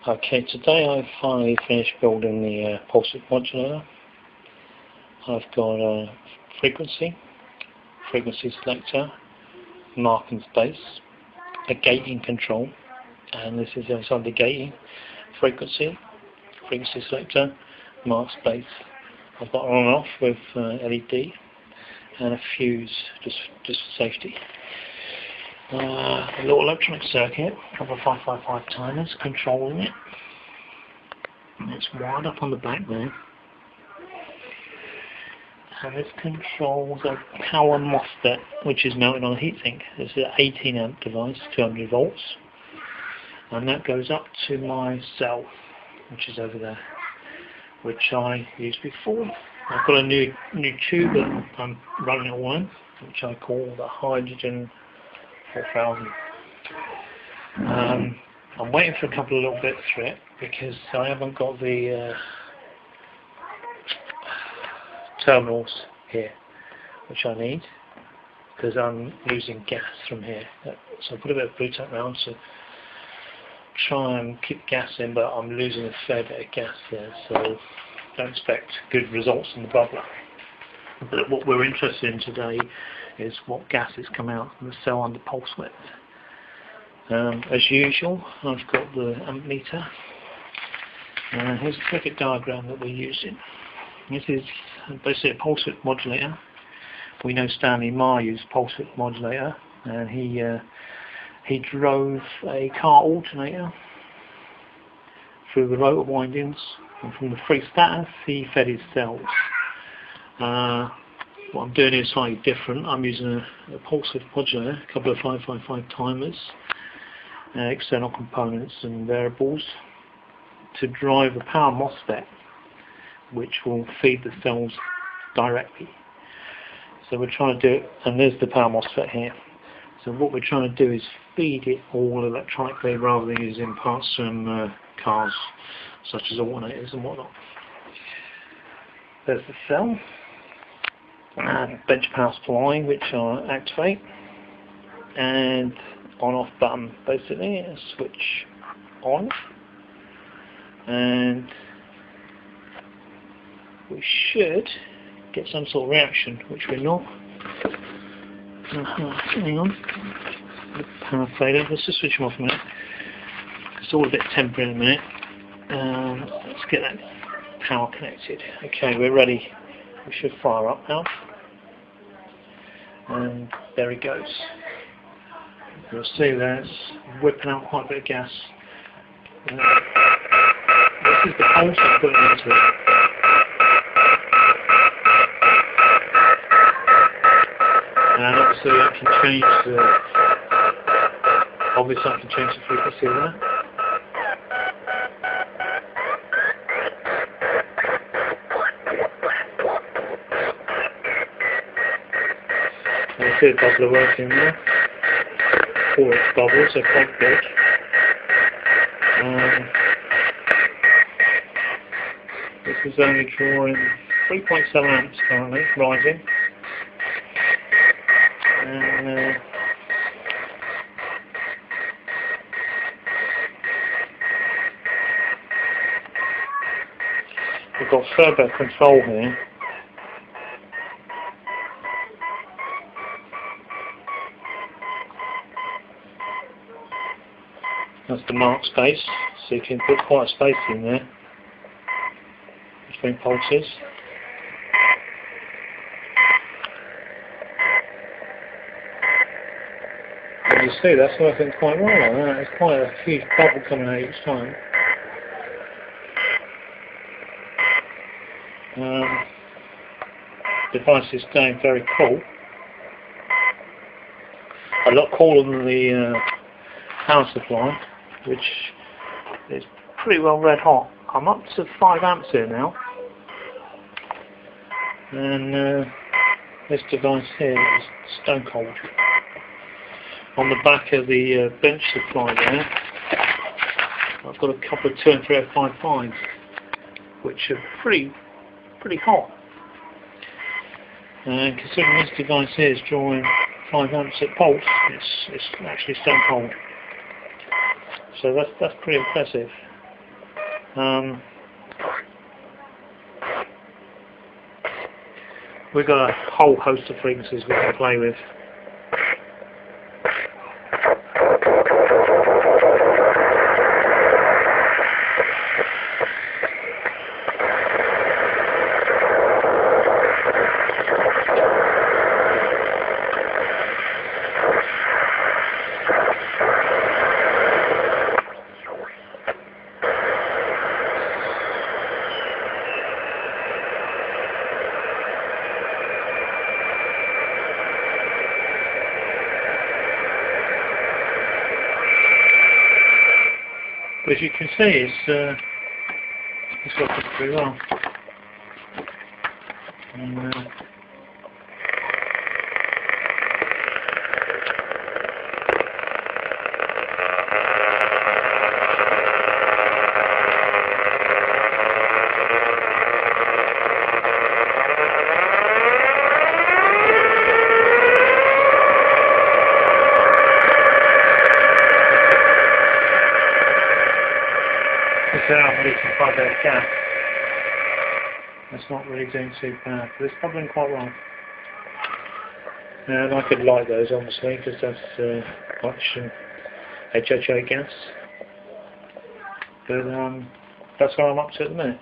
Okay, today I've finally finished building the pulse width modulator. I've got a frequency selector, marking space, a gating control, and this is inside the gating frequency selector, mark space. I've got on and off with LED and a fuse just for safety. A little electronic circuit, a couple of 555 timers controlling it. It's wired up on the back there. And this controls a power MOSFET which is mounted on a heatsink. This is an 18 amp device, 200 volts. And that goes up to my cell, which is over there, which I used before. I've got a new tube that I'm running it on, which I call the Hydrogen 4000. I'm waiting for a couple of little bits through it because I haven't got the terminals here, which I need, because I'm losing gas from here. So I put a bit of blue tack around to try and keep gas in, but I'm losing a fair bit of gas there, so don't expect good results in the bubbler. But what we're interested in today is what gases come out from the cell under pulse width. As usual, I've got the amp meter. Here's the circuit diagram that we're using. This is basically a pulse width modulator. We know Stanley Marr used pulse width modulator, and he drove a car alternator through the rotor windings, and from the free status he fed his cells. What I'm doing is slightly different. I'm using a pulse width modulator, a couple of 555 timers, external components and variables to drive a power MOSFET which will feed the cells directly. So we're trying to do it, and there's the power MOSFET here. So what we're trying to do is feed it all electronically rather than using parts from cars such as alternators and whatnot. There's the cell. Bench power supply which I'll activate, and on off button, basically a switch on, and we should get some sort of reaction, which we're not. Hang on, the power fader. Let's just switch them off a minute. It's all a bit temporary in a minute. Let's get that power connected. Okay, we're ready. We should fire up now, and there it goes. You'll see there's whipping out quite a bit of gas. This is the pulse I'm putting into it. And obviously I can change the frequency of that. You see the bubbler working there. 4x bubbles, so quite big. This is only drawing 3.7 amps currently, rising. And we've got further control here. That's the mark space, so you can put quite a space in there between pulses. As you see, that's working quite well like that. There's quite a huge bubble coming out each time. The device is staying very cool. A lot cooler than the power supply, which is pretty well red hot. I'm up to 5 amps here now, and this device here is stone cold. On the back of the bench supply there, I've got a couple of 2 and 3.55s, which are pretty hot. And considering this device here is drawing 5 amps at pulse, it's actually stone cold. So that's pretty impressive. We've got a whole host of frequencies we can play with. But as you can see, it's working pretty well. And, I'm releasing quite a bit of gas. That's not really doing too bad, but it's bubbling quite well. And I could light those obviously, because that's oxygen HHA gas. But that's what I'm up to at the minute.